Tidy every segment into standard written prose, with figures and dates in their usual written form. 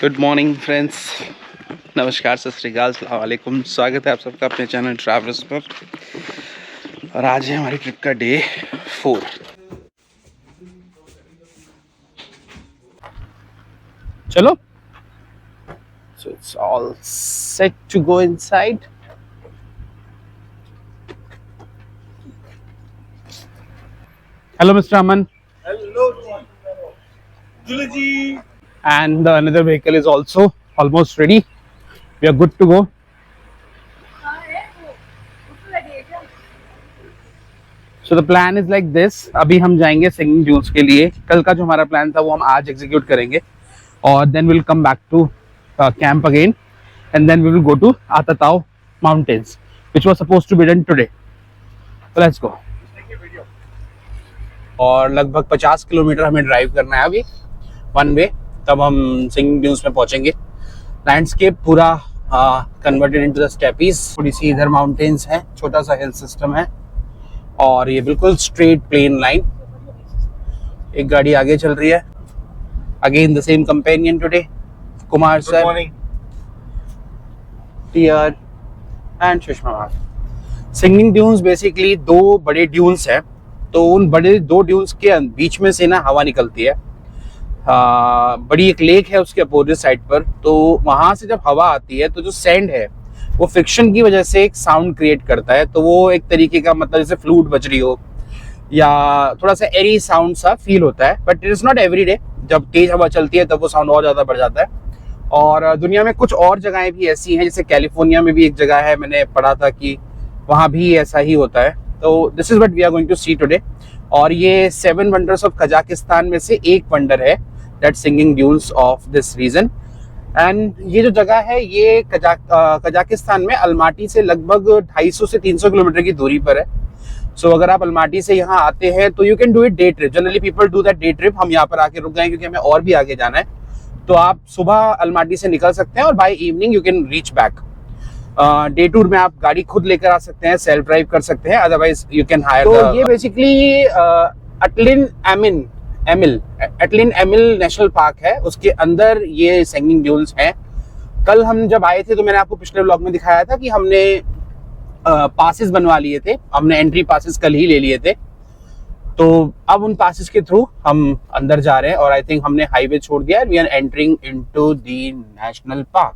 Good morning friends, नमस्कार, सत श्री अकाल, अस्सलाम वालेकुम। स्वागत है आप सबका अपने चैनल ट्रैवलर्स पर। और आज है हमारी ट्रिप का डे 4। चलो, so it's all set to go inside. Hello mister Aman. Hello, Julie. And the another vehicle is also almost ready. We are good to go. So the plan is like this. अभी हम जाएंगे singing dunes के लिए। कल का जो हमारा plan था वो हम आज एग्जीक्यूट करेंगे और then we'll come back to camp again and then we will go to Atatao mountains which was supposed to be done today. So let's go. और लगभग 50 किलोमीटर हमें ड्राइव करना है अभी वन वे, तब हम सिंगिंग ड्यून्स में पहुंचेंगे। लैंडस्केप पूरा कन्वर्टेड इनटू द स्टेपीज। थोड़ी सी इधर माउंटेन्स हैं, छोटा सा हिल सिस्टम है और ये बिल्कुल स्ट्रेट प्लेन लाइन। एक गाड़ी आगे चल रही है, again the same companion today, Kumar sir, tier and Sushma ma'am. Singing dunes basically दो बड़े ड्यून्स हैं, तो उन बड़े दो ड्यून्स के बीच में से ना हवा निकलती है। बड़ी एक लेक है उसके अपोजिट साइड पर, तो वहां से जब हवा आती है तो जो सैंड है वो फ्रिक्शन की वजह से एक साउंड क्रिएट करता है। तो वो एक तरीके का मतलब जैसे फ्लूट बज रही हो या थोड़ा सा एरी साउंड सा फील होता है, but it is not every day. जब तेज हवा चलती है तब वो साउंड और ज्यादा बढ़ जाता है। और दुनिया में कुछ और जगहें भी ऐसी हैं, जैसे कैलिफोर्निया में भी एक जगह है, मैंने पढ़ा था कि वहां भी ऐसा ही होता है। तो this is what we are going to see today. और ये 7 वंडर्स ऑफ कजाकिस्तान में से एक वंडर है, that singing dunes of this region. And ये जो जगह है ये कजाकिस्तान में अलमाटी से लगभग 250 से 300 किलोमीटर की दूरी पर है। सो अगर आप अलमाटी से यहाँ आते हैं तो you can do it day trip. Generally people do that day trip. हम यहाँ पर आके रुक गए क्योंकि हमें और भी आगे जाना है। तो आप सुबह अलमाटी से निकल सकते हैं और by evening you can reach back. Day tour में आप गाड़ी खुद लेकर आ सकते हैं, सेल्फ ड्राइव कर सकते हैं, अदरवाइज यू कैन हायर। तो ये बेसिकली अटलिन एमिल नेशनल पार्क है, उसके अंदर ये सिंगिंग ड्यून्स हैं। कल हम जब आए थे तो मैंने आपको पिछले व्लॉग में दिखाया था कि हमने पासेस बनवा लिए थे, हमने एंट्री पासेस कल ही ले लिए थे। तो अब उन पासेस के थ्रू हम अंदर जा रहे हैं और आई थिंक हमने हाईवे छोड़ दिया है। We are entering into the national park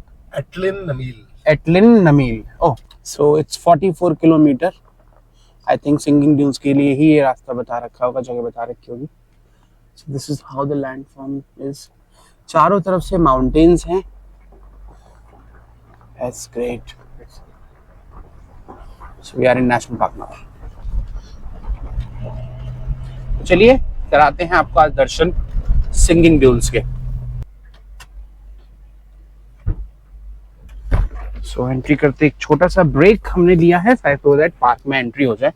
एटलिन नमील। Oh, so it's 44 kilometre. I think singing dunes के लिए ही ये रास्ता बता रखा होगा, जगह बता रखी होगी। So this is how the landform is. चारों तरफ से माउंटेन्स हैं। That's great. So we are in national park now. चलिए कराते हैं आपको आज दर्शन सिंगिंग ड्यून्स के। So एंट्री करते एक छोटा सा ब्रेक हमने लिया है, so that पार्क में एंट्री हो जाए।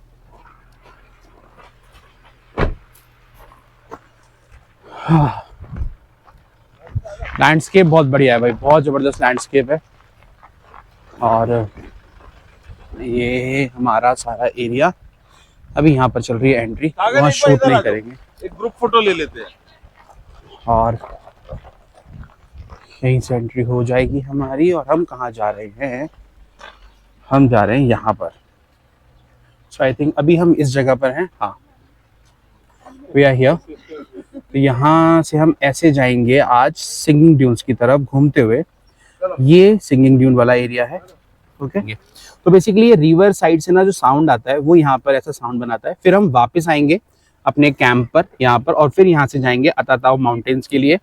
लैंडस्केप बहुत बढ़िया है भाई, बहुत जबरदस्त लैंडस्केप है। और ये हमारा सारा एरिया, अभी यहाँ पर चल रही है एंट्री, वहाँ शूट नहीं करेंगे, एक ग्रुप फोटो ले लेते हैं और यहीं से एंट्री हो जाएगी हमारी। और हम कहाँ जा रहे हैं? हम जा रहे हैं यहाँ पर। सो आई थिंक अभी हम इस जगह पर हैं। हाँ, वी आर हियर। तो यहाँ से हम ऐसे जाएंगे आज सिंगिंग ड्यून्स की तरफ घूमते हुए। ये सिंगिंग ड्यून वाला एरिया है। ओके, तो बेसिकली ये रिवर साइड से ना जो साउंड आता है वो यहाँ पर ऐसा साउंड बनाता है। फिर हम वापस आएंगे अपने कैंप पर यहाँ पर, और फिर यहाँ से जाएंगे अताताओ माउंटेन्स के लिए।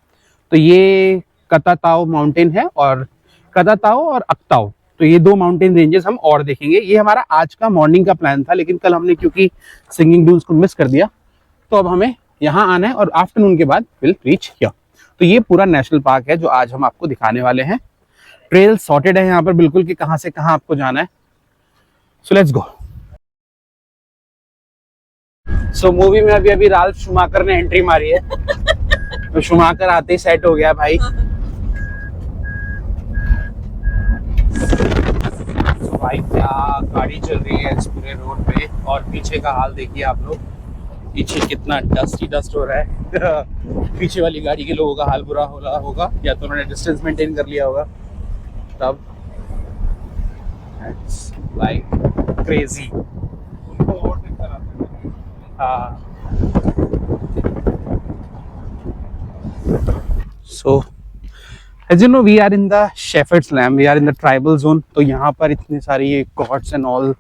तो ये कताताओ माउंटेन है और कताताओ और अक्ताओ, तो ये दो माउंटेन रेंजेस हम और देखेंगे। ये हमारा आज का मॉर्निंग का प्लान था, लेकिन कल हमने क्योंकि सिंगिंग ड्यून्स को मिस कर दिया, तो अब हमें यहाँ आना है और आफ्टरनून के बाद विल रीच हियर। तो ये पूरा नेशनल पार्क है जो आज हम आपको दिखाने वाले हैं। ट्रेल सॉर्टेड है यहाँ पर बिल्कुल कि कहाँ से कहाँ आपको जाना है। So let's go. So movie में अभी राल्फ शूमाकर ने एंट्री मारी है। तो शूमाकर आते ही सेट हो गया भाई। भाई क्या गाड़ी चल रही है इस पूरे रोड पे, और पीछे का हाल देखिए आप लोग। पीछे कितना डस्ट हो रहा है पीछे वाली गाड़ी के लोगों का हाल बुरा हो रहा होगा, या तो उन्होंने डिस्टेंस मेंटेन कर लिया होगा तब। It's like crazy. उनको ओवरटेक कराते हैं। हाँ। So, as you know, we are in the Shepherd's Lamb, we are in the tribal zone. तो यहाँ पर इतनी सारी ये goats and all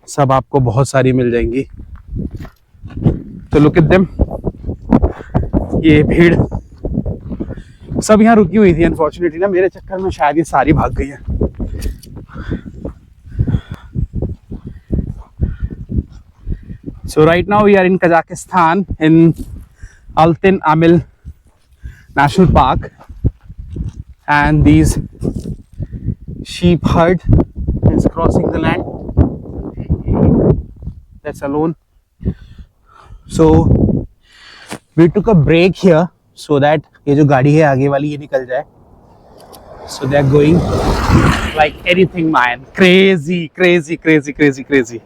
सब आपको बहुत सारी मिल जाएंगी। तो look at them, ये भीड़ सब यहाँ रुकी हुई थी। अनफॉर्चुनेटली ना मेरे चक्कर में शायद ये सारी भाग गई है। So right now we are in Kazakhstan in Altin Amil National Park, and these sheep herd is crossing the land. That's alone. So we took a break here so that ये जो गाड़ी है आगे वाली ये निकल जाए. So they are going like anything, man. Crazy, crazy, crazy, crazy, crazy.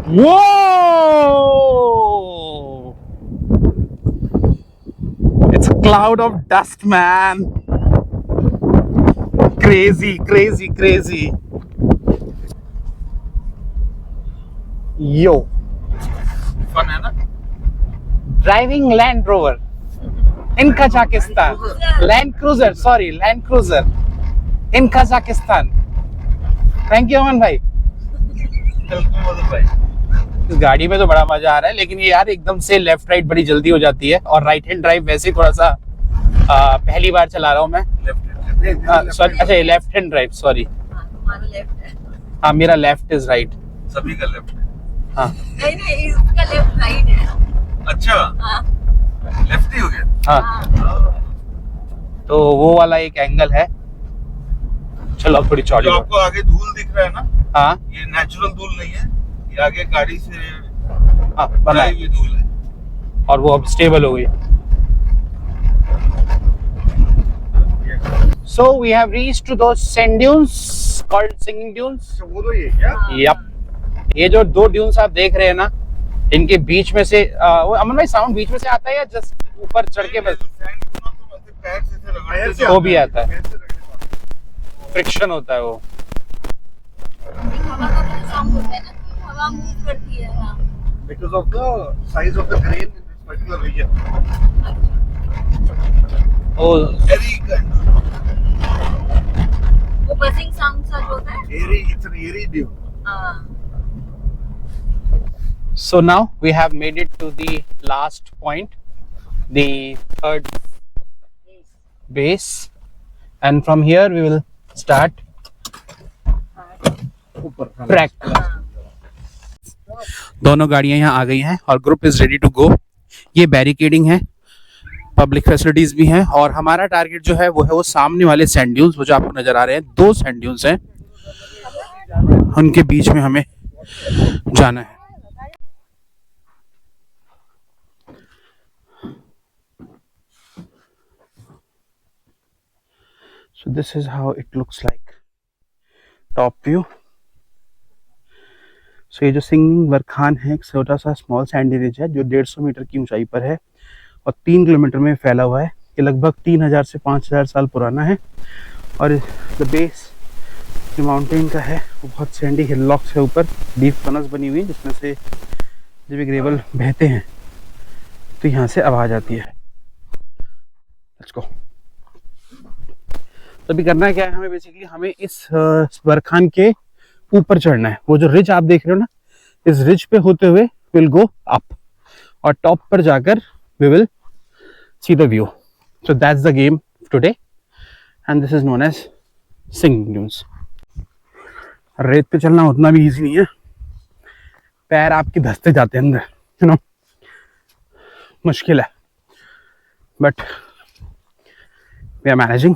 Whoa! It's a cloud of dust, man. Crazy, crazy, crazy. Yo. Fun है ना? Driving Land Rover in Kazakhstan. Land Cruiser, sorry, Land Cruiser in Kazakhstan. Thank you, अमन भाई. इस गाड़ी में तो बड़ा मजा आ रहा है, लेकिन ये यार एकदम से लेफ्ट राइट बड़ी जल्दी हो जाती है, और राइट हैंड ड्राइव वैसे थोड़ा सा पहली बार चला रहा हूँ मैं। सॉरी, अच्छा लेफ्ट हैंड ड्राइव, सॉरी। हाँ, मेरा लेफ्ट इज राइट। सभी का लेफ्ट है। हाँ नहीं, इसका लेफ्ट राइट है। अच्छा, लेफ्ट ही हो गया। हाँ, तो वो वाला एक एंगल है। चलो अब थोड़ी चौड़ी। जो आपको आगे धूल दिख रहा है ना, हाँ, ये नेचुरल धूल नहीं है, ये आगे गाड़ी से हाँ बना बनाई है, हुई धूल है। और वो अब स्टेबल हो गई। So we have reached to those sand dunes called Singing Dunes. अच्छा, वो तो ये क्या? Yep. ये जो दो ड्यून्स आप देख रहे हैं ना, इनके बीच में से वो अमन भाई साउंड बीच में से आता है या जस्ट ऊपर चढ़ के बस पैर से रगड़ने से वो भी आता है, पैर से रगड़ने से। फ्रिक्शन होता है वो। हवा का तो साउंड होता है ना, हवा मूव करती है। हाँ। Because of the size of the grain in this particular region. Oh Airy kind of. वो बसिंग साउंड सा जो होता है। Airy, it's an airy dune. हाँ। So now we have made it to the last point, the third base, and from here we will start track. दोनों गाड़ियां यहाँ आ गई हैं और group is ready to go. ये बैरिकेडिंग है, पब्लिक फैसिलिटीज भी हैं, और हमारा टारगेट जो है वो सामने वाले सैंड ड्यून्स, वो जो आपको नजर आ रहे हैं, दो सैंड ड्यून्स हैं, उनके बीच में हमें जाना है। So this is how it looks like, top view. So ये जो सिंगिंग बरखान है, एक छोटा सा स्मॉल सैंडी रिज है जो 150 मीटर की ऊंचाई पर है और 3 किलोमीटर में फैला हुआ है। ये लगभग 3000 से 5000 साल पुराना है, और द बेस जो माउंटेन का है वो बहुत सैंडी हिलॉक्स है, ऊपर डीप फनस बनी हुई है जिसमें से जब ये ग्रेवल बहते हैं तो यहाँ से आवाज आती है। Let's go. तो अभी करना क्या है, हमें बेसिकली हमें इस बरखान के ऊपर चढ़ना है। वो जो रिज आप देख रहे हो ना, इस रिज पे होते हुए विल गो अप, और टॉप पर जाकर we will see the view. So that's the game today, and this is known as singing dunes. रेत पे चलना उतना भी इजी नहीं है, पैर आपके धंसते जाते हैं अंदर, यू नो, मुश्किल है, बट वी आर मैनेजिंग।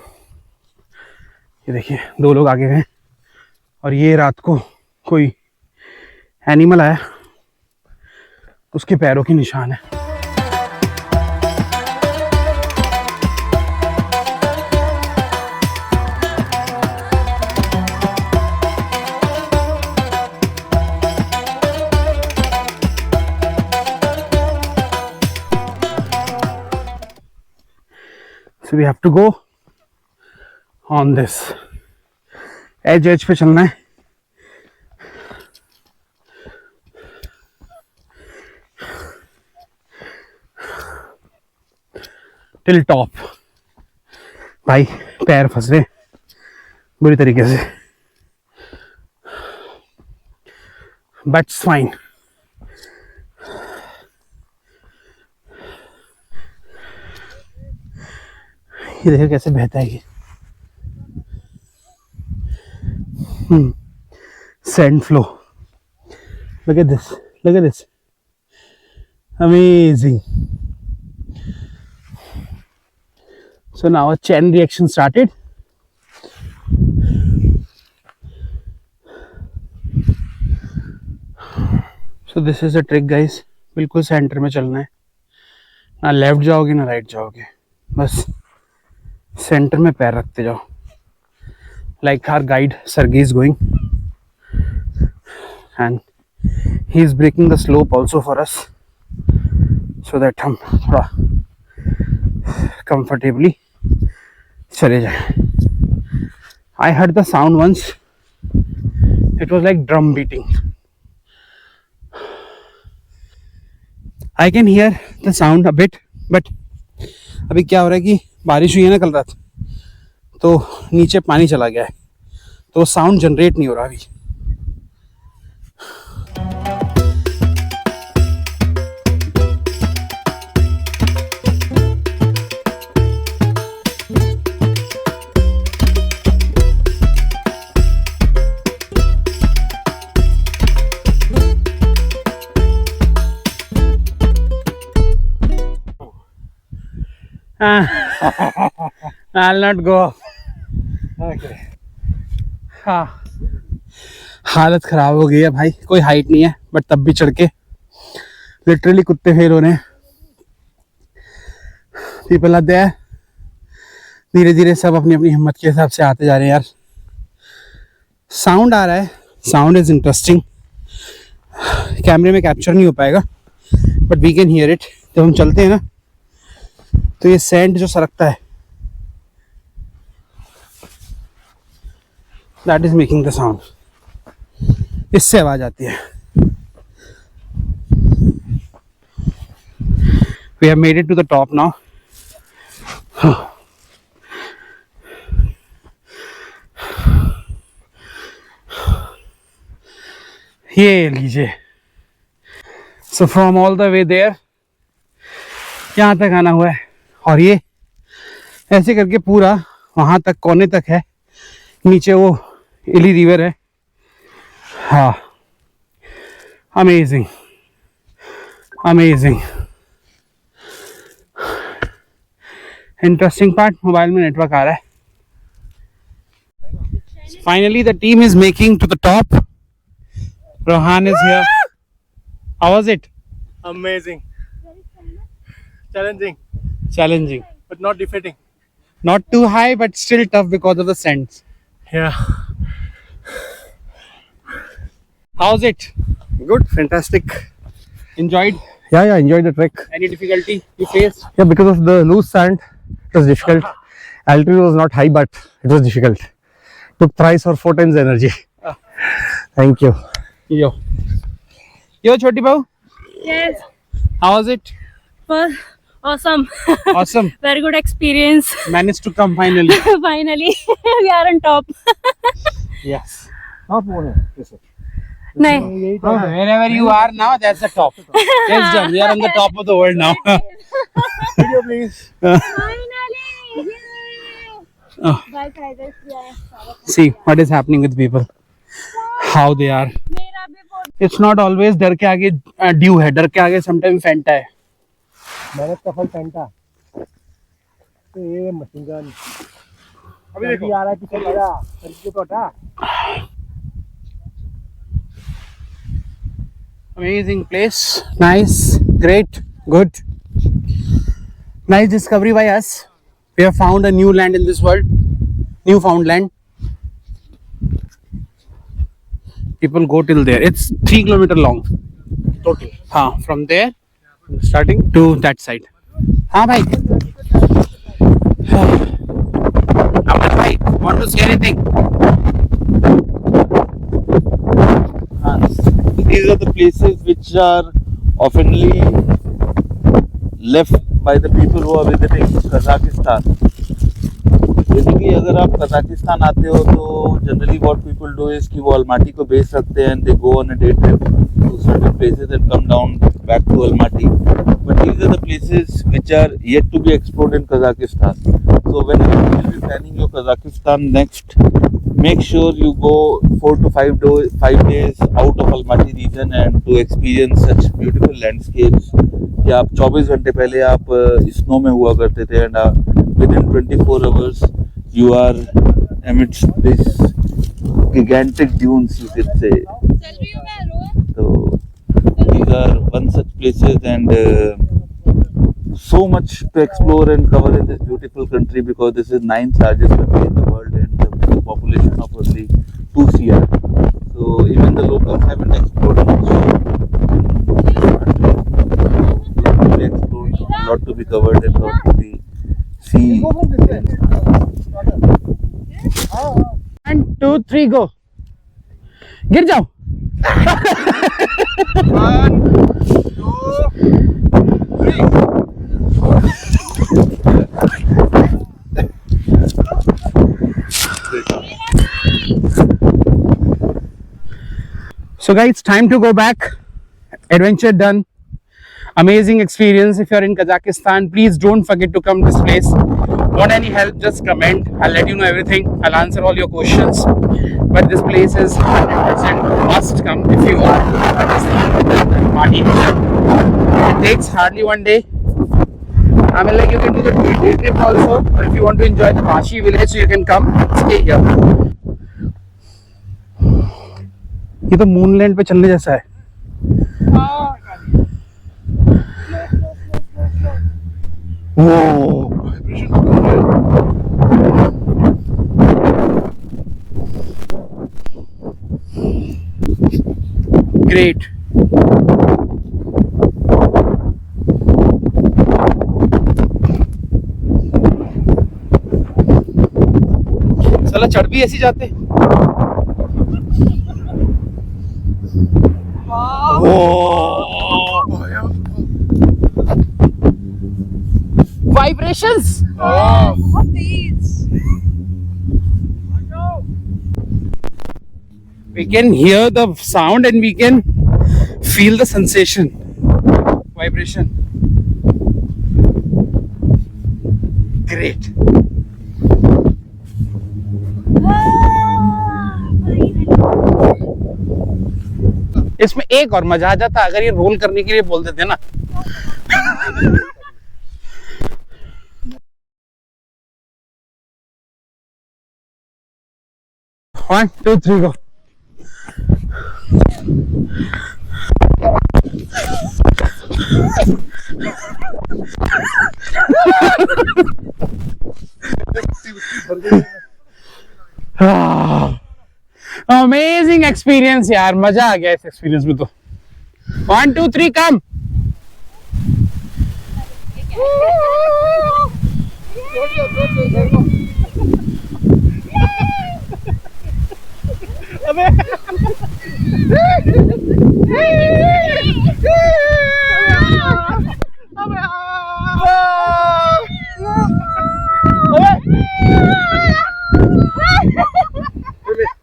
ये देखिए दो लोग आगे गए, और ये रात को कोई एनिमल आया, उसके पैरों के निशान है। So we have to go on this edge पे चलना है. Till top. भाई पैर फंस रहे बुरी तरीके से. But it's fine. ये देखो कैसे बहता है ये. Sand flow. Look at this. Look at this. Amazing. So now a chain reaction started. So this is a trick guys. बिल्कुल सेंटर में चलना है. ना लेफ्ट जाओगे ना राइट जाओगे. बस सेंटर में पैर रखते जाओ. Like our guide Sergey is going. And he is breaking the slope also for us. So that हम थोड़ा comfortably चले जाए. I heard the sound once. It was like drum beating. I can hear the sound a bit, but अभी क्या हो रहा है कि बारिश हुई है ना कल रात, तो नीचे पानी चला गया है, तो साउंड जनरेट नहीं हो रहा अभी. I'll not go. Okay. हाँ, हालत खराब हो गई है भाई. कोई हाइट नहीं है बट तब भी चढ़ के लिटरली कुत्ते फेल हो रहे हैं. पीपल आते हैं, धीरे धीरे सब अपनी अपनी हिम्मत के हिसाब से आते जा रहे हैं यार. साउंड आ रहा है, साउंड इज इंटरेस्टिंग. कैमरे में कैप्चर नहीं हो पाएगा but we can hear it. जब हम चलते हैं ना तो ये सैंड जो सरकता है, that is making the sound. इससे आवाज आती है. We have made it to the top now. ये लीजिए. So from all the way there यहाँ तक आना हुआ है, और ये ऐसे करके पूरा वहां तक कोने तक है. नीचे वो इली रिवर है. हाँ, amazing amazing. Interesting part, mobile में नेटवर्क आ रहा है. Finally the team is making to the top. Rohan is here. How was it? Amazing. Challenging, Challenging. but not defeating. Not too high, but still tough because of the sands. Yeah. How's it? Good. Fantastic. Enjoyed? Yeah, enjoyed the trek. Any difficulty you faced? Yeah, because of the loose sand, it was difficult. Altitude was not high, but it was difficult. Took thrice or 4 times the energy. Thank you. Yo. Yo, Choti Babu. Yes, How was it? was awesome. Awesome. Very good experience. Managed to come finally. Finally, we are on top. Yes. No, Wherever you are now, that's the top. Yes, done. We are on the top of the world now. Video, please. finally. Oh. Bye, guys. We are. See what is happening with people. How they are. मेरा भी बहुत It's not always डर के आगे due है. डर के आगे sometimes फैंटा है. मेहनत का फल फैंटा. तो ये मशीन गन. अभी देखो आ रहा है पीछे लगा. तरीके को हटा. Amazing place. Nice. Great. Good. Nice discovery by us. We have found a new land in this world. Newfoundland. People go till there. It's 3 kilometers long. Total. From there, starting to that side. हाँ भाई. Aman bhai, want to say anything? These are the places which are oftenly left by the people who are visiting Kazakhstan. Basically, अगर आप Kazakhstan आते हो तो generally what people do is कि वो Almaty को बेस रखते हैं and they go on a day trip to certain places and come down back to Almaty. But these are the places which are yet to be explored in Kazakhstan. So whenever you will be planning your Kazakhstan next, make sure you go 4 to 5 days out of Almaty region and to experience such beautiful landscapes. कि आप 24 घंटे पहले आप snow में हुआ करते थे and within 24 hours you are amidst this gigantic dunes, you could say. So these are one such places and so much to explore and cover in this beautiful country because this is 9th largest country in the world and with a population of only 2 CR. So even the locals haven't explored much. To explore, a lot to be covered and a lot to be seen. 1, 2, 3 go. गिर जाओ. 1, 2, 3. So guys, time to go back. Adventure done. Amazing experience. If you're in Kazakhstan, please don't forget to come this place. Want any help, just comment. I'll let you know everything. I'll answer all your questions. But this place is 100% must come if you are party. It takes hardly 1 day. I mean, like you can do the day trip also, or if you want to enjoy the Pashi village, you can come stay here. ये तो moonland पे चलने जैसा है. Whoa. Great. साला चढ़ भी ऐसे जाते. Vibrations. बहुत तेज. We can hear the sound and we can feel the sensation. Vibration. Great. इसमें एक और मजा आ जाता अगर ये रोल करने के लिए बोल देते ना. One, 2, 3 go. अमेजिंग एक्सपीरियंस यार, मजा आ गया इस एक्सपीरियंस में तो. 1, 2, 3 कम.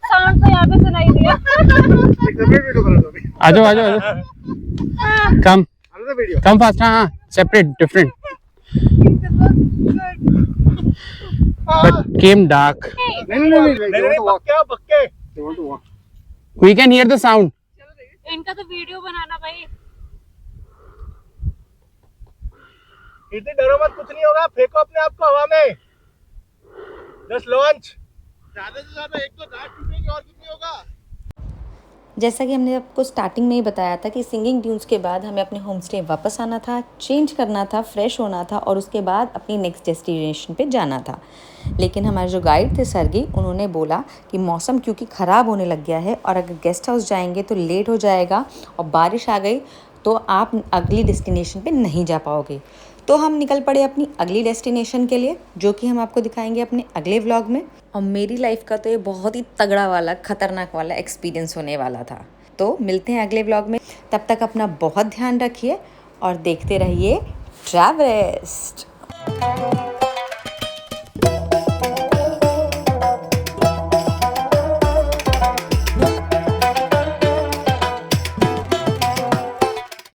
साउंड तो यहाँ पे सुनाई दिया. आजो आजो आजो. कम कम फास्ट. हाँ separate different but came dark. We can hear the sound. इनका तो वीडियो बनाना भाई. इतने डरो मत, कुछ नहीं होगा. फेंको अपने आप को हवा में. Just launch. ज्यादा से ज्यादा एक तो दांत टूटेंगे और कुछ नहीं होगा. जैसा कि हमने आपको स्टार्टिंग में ही बताया था कि सिंगिंग ट्यून्स के बाद हमें अपने होम स्टे वापस आना था, चेंज करना था, फ्रेश होना था और उसके बाद अपनी नेक्स्ट डेस्टिनेशन पे जाना था. लेकिन हमारे जो गाइड थे सरगी, उन्होंने बोला कि मौसम क्योंकि ख़राब होने लग गया है और अगर गेस्ट हाउस जाएंगे तो लेट हो जाएगा और बारिश आ गई तो आप अगली डेस्टिनेशन पे नहीं जा पाओगे. तो हम निकल पड़े अपनी अगली डेस्टिनेशन के लिए, जो कि हम आपको दिखाएंगे अपने अगले व्लॉग में। और मेरी लाइफ का तो ये बहुत ही तगड़ा वाला, खतरनाक वाला एक्सपीरियंस होने वाला था। तो मिलते हैं अगले व्लॉग में, तब तक अपना बहुत ध्यान रखिए और देखते रहिए ट्रैवलिस्ट।